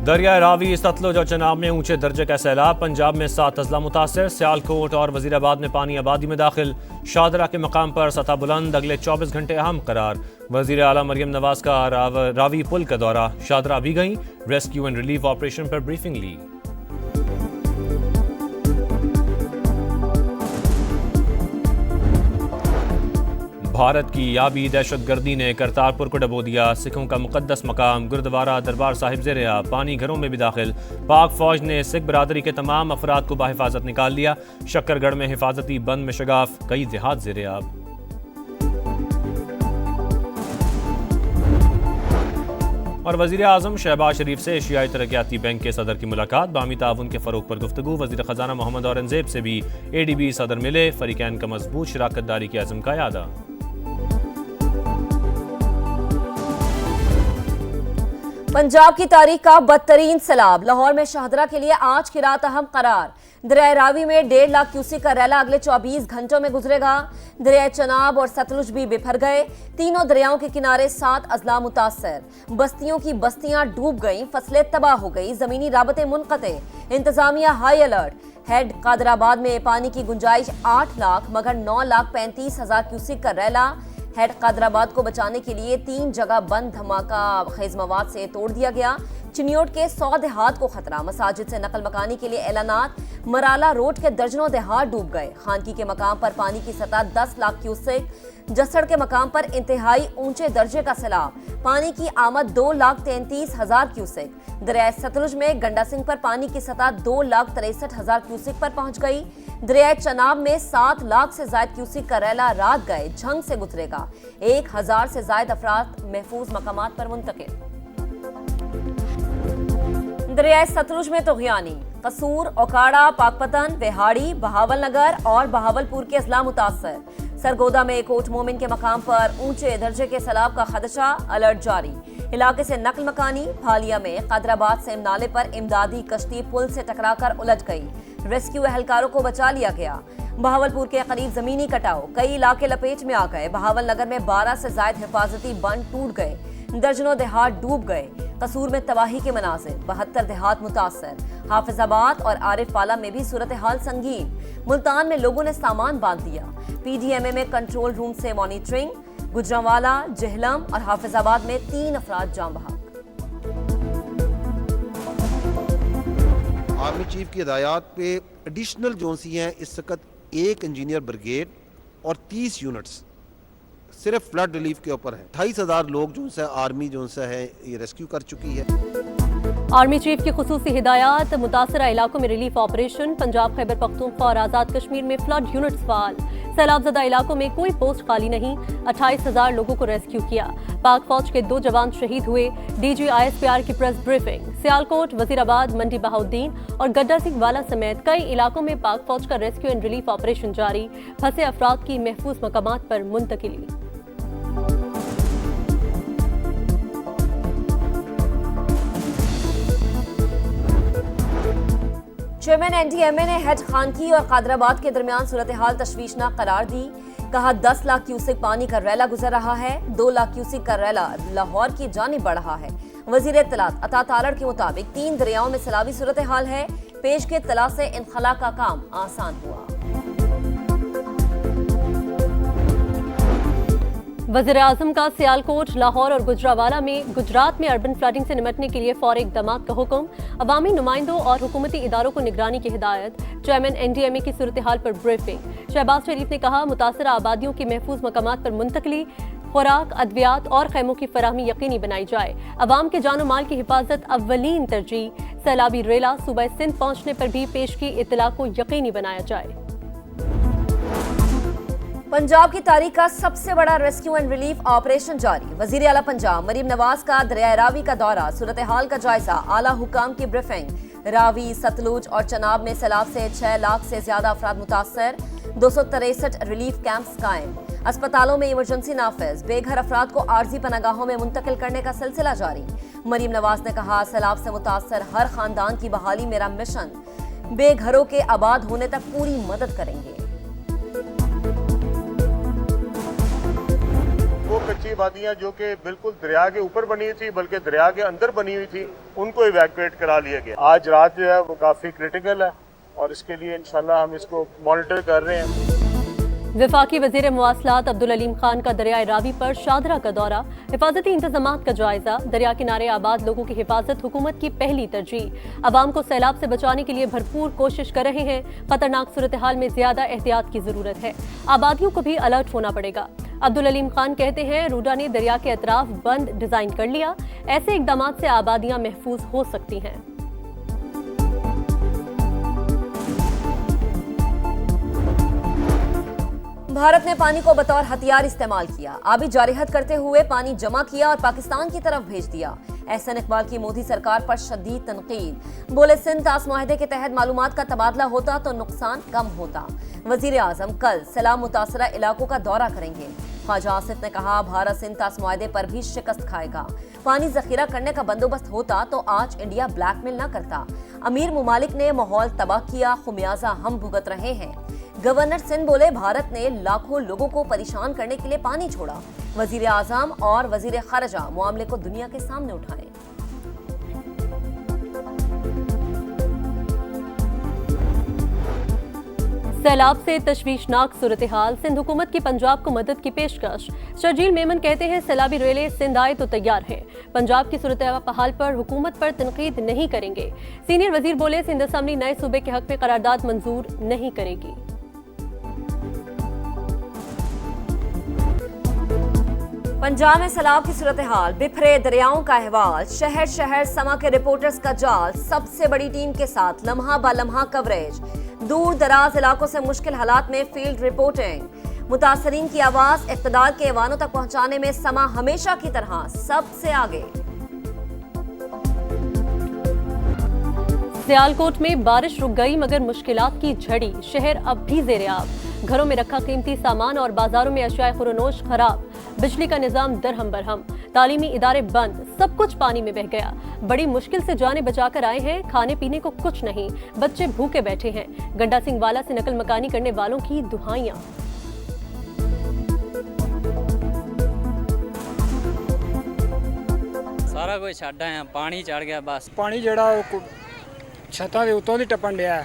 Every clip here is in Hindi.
दरिया रावी, सतलुज और चनाब में ऊंचे दर्जे का सैलाब। पंजाब में 7 अजला मुतासर। सियालकोट और वजीराबाद में पानी आबादी में दाखिल। शाहदरा के मकाम पर सतह बुलंद। अगले 24 घंटे अहम करार। वजीर आला मरियम नवाज का रावी पुल का दौरा। शाहदरा भी गई। रेस्क्यू एंड रिलीफ ऑपरेशन पर ब्रीफिंग ली। भारत की याबी दहशतगर्दी ने करतारपुर को डबो दिया। सिखों का मुकद्दस मकाम गुरुद्वारा दरबार साहिब ज़ेर-ए-आब। पानी घरों में भी दाखिल। पाक फौज ने सिख बरादरी के तमाम अफराद को बाहिफाजत निकाल लिया। शक्करगढ़ में हिफाजती बंद में शगाफ। कई देहात ज़ेर-ए-आब। और वज़ीर आज़म शहबाज शरीफ से एशियाई तरक्याती बैंक के सदर की मुलाकात। बामी ताउन के फ़रोग पर गुफ्तगू। वज़ीर ख़जाना मोहम्मद औरंगज़ेब से भी ADB सदर मिले। फ़रीक़ैन का मजबूत शराकत दारी के अज़्म का यादा। पंजाब की तारीख का बदतरीन सैलाब। लाहौर में शाहदरा के लिए आज की रात अहम करार। दरिया रावी में 1.5 लाख क्यूसेक का रैला अगले 24 घंटों में गुजरेगा। दरिया चनाब और सतलुज भी बिफर गए। तीनों दरियाओं के किनारे 7 अजला मुतासर। बस्तियों की बस्तियां डूब गईं। फसलें तबाह हो गई। जमीनी राबते मुनक़ते। इंतजामिया हाई अलर्ट। हेड कादराबाद में पानी की गुंजाइश 8 लाख मगर 9,35,000 क्यूसेक का रैला। हेड कादराबाद को बचाने के लिए 3 जगह बंद धमाका खेज मवाद से तोड़ दिया गया। चिन्योट के 100 देहात को खतरा। मसाजिद से नकल मकानी के लिए ऐलानात। मराला रोड के दर्जनों देहात डूब गए। खानकी के मकाम पर पानी की सतह 10 लाख क्यूसेक। जसड़ के मकाम पर इंतहाई ऊंचे दर्जे का सैलाब। पानी की आमद 2,33,000 क्यूसेक। दरिया सतलुज में गंडा सिंह पर पानी की सतह 2,63,000 क्यूसेक पर पहुंच गई। दरिया चनाब में 7 लाख से ज्यादा क्यूसेक का रैला रात गए झंग से गुजरेगा। 1,000 से ज्यादा अफराद महफूज मकामात पर मुंतकिल। दरिया सतलुज में तोग़यानी। कसूर, ओकाड़ा, पाकपतन, वेहाड़ी, बहावल नगर और बहावलपुर के अजला मुतासर। सरगोदा में कोट मोमिन के मकाम पर ऊंचे दर्जे के सैलाब का खदशा। अलर्ट जारी। इलाके से नकल मकानी। भालिया में कादराबाद से नाले पर इमदादी कश्ती पुल से टकराकर उलझ गई। रेस्क्यू एहलकारों को बचा लिया गया। बहावलपुर के करीब जमीनी कटाव। कई इलाके लपेट में आ गए। बहावल नगर में 12 से ज्यादा हिफाजती बंद टूट गए। दर्जनों देहात डूब गए। कसूर में तबाही के मनाजिर। 72 देहात मुतासर। हाफिजाबाद और आरिफपाला में भी सूरत हाल संगीन। मुल्तान में लोगों ने सामान बांध दिया। PDMA में कंट्रोल रूम से मॉनिटरिंग। गुजरांवाला, जहलम और हाफिजाबाद में 3 अफराद जान बहक। आर्मी चीफ की हिदायत पे एडिशनल जो सी हैं इस वक्त 1 इंजीनियर ब्रिगेड और 30 यूनिट्स सिर्फ फ्लड रिलीफ के ऊपर है। 28,000 लोग जो से आर्मी जो से है ये रेस्क्यू कर चुकी है। आर्मी चीफ की खुसूसी हिदायत। मुतासरा इलाकों में रिलीफ ऑपरेशन। पंजाब, खैबर पख्तूनख्वा और आज़ाद कश्मीर में फ्लड यूनिट्स फाल। सैलाबजदा इलाकों में कोई पोस्ट खाली नहीं। 28,000 लोगों को रेस्क्यू किया। पाक फौज के 2 जवान शहीद हुए। DG ISPR की प्रेस ब्रीफिंग। सियालकोट, वजीराबाद, मंडी बहाउद्दीन और गड्डा सिंह वाला समेत कई इलाकों में पाक फौज का रेस्क्यू एंड रिलीफ ऑपरेशन जारी। फंसे अफराद की महफूज मकामात पर मुंतकिली। चेयरमैन NDMA ने हेड खानकी और कादराबाद के दरमियान सूरत हाल तशवीशनाक करार दी। कहा 10 लाख क्यूसेक पानी का रैला गुजर रहा है। 2 लाख क्यूसेक का रैला लाहौर की जानिब बढ़ रहा है। वजीर इत्तलात अता तालड़ के मुताबिक 3 दरियाओं में सैलाबी सूरत हाल है। पेश के इत्तला से इनखला का काम आसान हुआ। वज़ीर आज़म का सियालकोट, लाहौर और गुजरात में अर्बन फ्लडिंग से निपटने के लिए फौरी इक़दामात का हुक्म। अवामी नुमाइंदों और हुकूमती इदारों को निगरानी की हिदायत। चेयरमैन NDMA की सूरत हाल पर ब्रीफिंग। शहबाज शरीफ ने कहा मुतासरा आबादियों की महफूज मकामात पर मुंतकली, खुराक, अद्वियात और खैमों की फराहमी यकीनी बनाई जाए। अवाम के जान माल की हिफाजत अव्वलीन तरजीह। सैलाबी रेला सूबा सिंध पहुंचने पर भी पेश की इत्तला को यकीनी बनाया जाए। पंजाब की तारीख का सबसे बड़ा रेस्क्यू एंड रिलीफ ऑपरेशन जारी। वजीर आला पंजाब मरीम नवाज का दरिया रावी का दौरा। सूरत हाल का जायजा। आला हुकाम की ब्रीफिंग। रावी, सतलुज और चनाब में सैलाब से 6 लाख से ज्यादा अफराद मुतासर। 263 रिलीफ कैंप्स कायम। अस्पतालों में इमरजेंसी नाफिज। बेघर अफराद को आर्जी पनागाहों में मुंतकिल करने का सिलसिला जारी। मरीम नवाज ने कहा सैलाब से मुतासर हर खानदान की बहाली मेरा मिशन। बेघरों के आबाद होने तक पूरी मदद करेंगे। वो कच्ची आबादियां जो कि बिल्कुल दरिया के ऊपर बनी हुई थी बल्कि दरिया के अंदर बनी हुई थी उनको इवैक्यूएट करा लिया गया। आज रात जो है वो काफ़ी क्रिटिकल है और इसके लिए इंशाल्लाह हम इसको मॉनिटर कर रहे हैं। वफाकी वजीर मुवासलात अब्दुल अलीम खान का दरियाए रावी पर शादरा का दौरा, हिफाजती इंतजामात का जायजा। दरिया किनारे आबाद लोगों की हिफाजत हुकूमत की पहली तरजीह। अवाम को सैलाब से बचाने के लिए भरपूर कोशिश कर रहे हैं। खतरनाक सूरत हाल में ज्यादा एहतियात की जरूरत है। आबादियों को भी अलर्ट होना पड़ेगा। अब्दुल अलीम खान कहते हैं रूडा ने दरिया के अतराफ बंद डिजाइन कर लिया, ऐसे इकदाम से आबादियां महफूज हो सकती हैं। भारत ने पानी को बतौर हथियार इस्तेमाल किया। आबी जारिहत करते हुए पानी जमा किया और पाकिस्तान की तरफ भेज दिया। एहसन इकबाल की मोदी सरकार पर शदीद तनकीद। बोले सिंध तास मुआहदे के तहत मालूमात का तबादला होता तो नुकसान कम होता। वजीर आजम कल सैलाब मुतासरा इलाकों का दौरा करेंगे। ख्वाजा आसिफ ने कहा भारत सिंध तास मुआहदे पर भी शिकस्त खाएगा। पानी जखीरा करने का बंदोबस्त होता तो आज इंडिया ब्लैकमेल न करता। अमीर मुमालिक ने माहौल तबाह किया, खुमियाजा हम भुगत रहे हैं। गवर्नर सिंध बोले भारत ने लाखों लोगों को परेशान करने के लिए पानी छोड़ा। वजीर आजम और वजीर खारजा मामले को दुनिया के सामने उठाए। सैलाब से तशवीशनाक सूरत हाल, सिंध हुकूमत की पंजाब को मदद की पेशकश। शर्जील मेमन कहते हैं सैलाबी रेले सिंध आए तो तैयार हैं। पंजाब की सूरत हाल पर हुकूमत पर तनकीद नहीं करेंगे। सीनियर वजीर बोले सिंध असम्बली नए सूबे के हक में करारदाद मंजूर नहीं करेगी। पंजाब में सैलाब की सूरत हाल, बिखरे दरियाओं का अहवाल, शहर शहर समा के रिपोर्टर्स का जाल, सबसे बड़ी टीम के साथ लम्हा ब लम्हा कवरेज। दूर दराज इलाकों से मुश्किल हालात में फील्ड रिपोर्टिंग। मुतासरीन की आवाज इक़्तिदार के ऐवानों तक पहुंचाने में समा हमेशा की तरह सबसे आगे। सियालकोट में बारिश रुक गई मगर मुश्किलात की झड़ी, शहर अब भी ज़ेर-ए-आब। घरों में रखा कीमती सामान और बाजारों में अशियाए खुरोनोश खराब। बिजली का निजाम दरहम बरहम, तालीमी इदारे बंद, सब कुछ पानी में बह गया। बड़ी मुश्किल से जाने बचाकर आए हैं, खाने पीने को कुछ नहीं, बच्चे भूखे बैठे हैं। गड्डा सिंह वाला से नकल मकानी करने वालों की दुहाइयां। सारा कुछ छड्ड आए, पानी चढ़ गया बस। पानी ਜਿਹੜਾ ਉਹ ਛੱਤਾਂ ਦੇ ਉੱਤੋਂ ਦੀ ਟੱਪਣ ਡਿਆ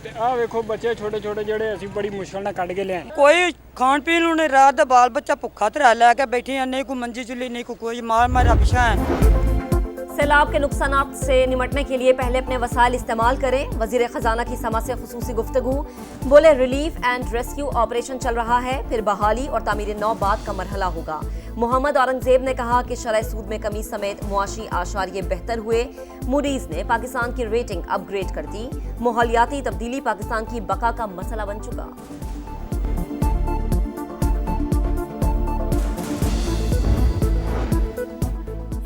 ਤੇ ਆਹ ਵੇਖੋ ਬੱਚੇ ਛੋਟੇ ਛੋਟੇ ਜਿਹੜੇ ਅਸੀਂ ਬੜੀ ਮੁਸ਼ਕਲ ਨਾਲ ਕੱਢ ਕੇ ਲਿਆਏ। ਕੋਈ ਖਾਣ ਪੀਣ ਨੂੰ ਨਹੀਂ, ਰਾਤ ਦਾ ਬਾਲ ਬੱਚਾ ਭੁੱਖਾ ਧਰਿਆ ਲੈ ਕੇ ਬੈਠੇ ਆ, नहीं कोई मंजी चुली नहीं कोई मार मारा पिछा है। सैलाब के नुकसानात से निमटने के लिए पहले अपने वसाइल इस्तेमाल करें। वजीर खजाना की समा से खुसूसी गुफ्तगू। बोले रिलीफ एंड रेस्क्यू ऑपरेशन चल रहा है, फिर बहाली और तामीर नौ बाद का मरहला होगा। मोहम्मद औरंगजेब ने कहा कि शरह सूद में कमी समेत मुआशी आशारिये बेहतर हुए। मूडीज ने पाकिस्तान की रेटिंग अपग्रेड कर दी। माहौलियाती तब्दीली पाकिस्तान की बका का मसला बन चुका।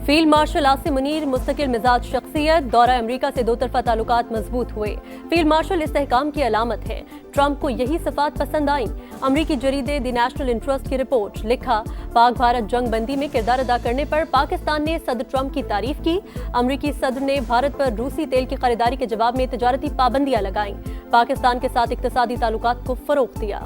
फील्ड मार्शल आसिम मुनीर मुस्तकिल मिजाज शख्सियत, दौरा अमेरिका से दो तरफा ताल्लुकात मजबूत हुए। फील्ड मार्शल इस्तेहकाम की अलामत है, ट्रंप को यही सिफात पसंद आई। अमरीकी जरीदे द नेशनल इंटरेस्ट की रिपोर्ट, लिखा पाक भारत जंग बंदी में किरदार अदा करने पर पाकिस्तान ने सदर ट्रंप की तारीफ की। अमरीकी सदर ने भारत पर रूसी तेल की खरीदारी के जवाब में तजारती पाबंदियां लगाईं। पाकिस्तान के साथ इक्तिसादी ताल्लुकात को फरोग दिया।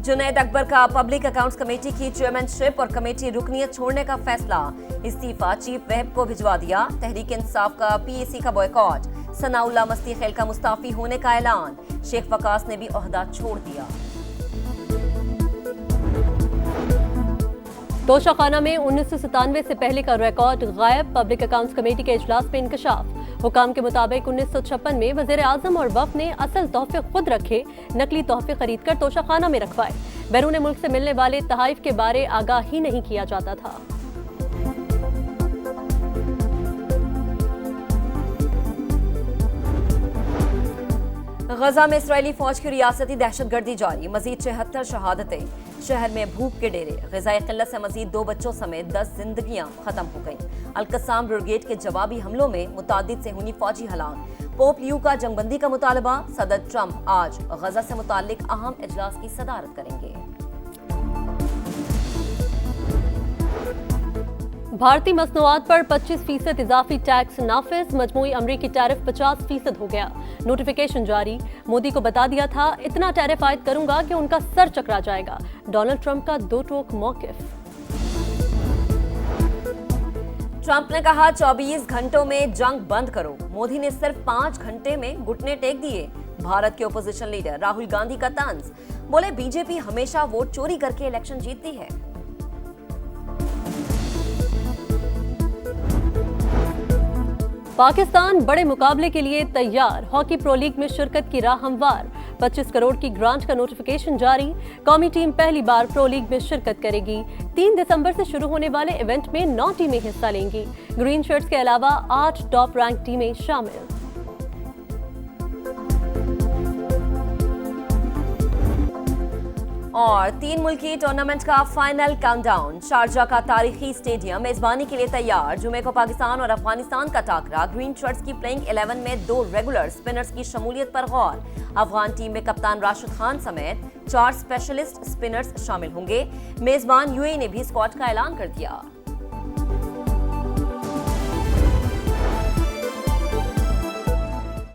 जुनैद अकबर का पब्लिक अकाउंट्स कमेटी की चेयरमैनशिप और कमेटी रुकनियत छोड़ने का फैसला। इस्तीफा चीफ वेब को भिजवा दिया। तहरीक इंसाफ का पीएसी का बॉयकॉट। सनाउल्लाह मस्ती खेल का मुस्ताफी होने का ऐलान। शेख वकास ने भी ओहदा छोड़ दिया। तोशाखाना में 1997 से पहले का रिकॉर्ड गायब। पब्लिक अकाउंट्स कमेटी के इजलास में इंकशाफ। हुकाम के मुताबिक 1956 में वज़ीर आज़म और वफ़ ने असल तोहफे खुद रखे, नकली तोहफे खरीद कर तोशाखाना में रखवाए। बैरून मुल्क से मिलने वाले तहाइफ के बारे आगाह ही नहीं किया जाता था। गजा में इस्राएली फौज की रियासती दहशतगर्दी जारी। मजीद 76 शहादतें। शहर में भूख के डेरे। ग़िज़ाई किल्लत से मजीद 2 बच्चों समेत 10 जिंदगियां खत्म हो गईं। अल-कस्साम ब्रिगेड के जवाबी हमलों में मुतादिद सेहूनी फौजी हलाक। पोप लियो का जंगबंदी का मुतालबा। सदर ट्रंप आज गजा से मुताल्लिक अहम इजलास की सदारत करेंगे। भारतीय मसनूआत पर 25% इजाफी टैक्स नाफिज, मजमूई अमरीकी टैरिफ 50% हो गया। नोटिफिकेशन जारी, मोदी को बता दिया था इतना टैरिफ आयद करूंगा कि उनका सर चकरा जाएगा। डोनाल्ड ट्रंप का दो टोक मौकिफ। ट्रंप ने कहा 24 घंटों में जंग बंद करो। मोदी ने सिर्फ 5 घंटे में घुटने टेक दिए। भारत के ओपोजिशन लीडर राहुल गांधी का तंज, बोले बीजेपी हमेशा वोट चोरी करके इलेक्शन जीतती है। पाकिस्तान बड़े मुकाबले के लिए तैयार, हॉकी प्रो लीग में शिरकत की राह हमवार। 25 करोड़ की ग्रांट का नोटिफिकेशन जारी, कौमी टीम पहली बार प्रो लीग में शिरकत करेगी। 3 दिसंबर से शुरू होने वाले इवेंट में 9 टीमें हिस्सा लेंगी। ग्रीन शर्ट्स के अलावा 8 टॉप रैंक टीमें शामिल। और 3 मुल्की टूर्नामेंट का फाइनल काउंटडाउन। शारजा का तारीखी स्टेडियम मेजबानी के लिए तैयार। जुमे को पाकिस्तान और अफगानिस्तान का टाकरा। ग्रीन शर्ट्स की प्लेइंग 11 में 2 रेगुलर स्पिनर्स की शमूलियत पर गौर। अफगान टीम में कप्तान राशिद खान समेत 4 स्पेशलिस्ट स्पिनर्स शामिल होंगे। मेजबान यूएई ने भी स्क्वाड का ऐलान कर दिया।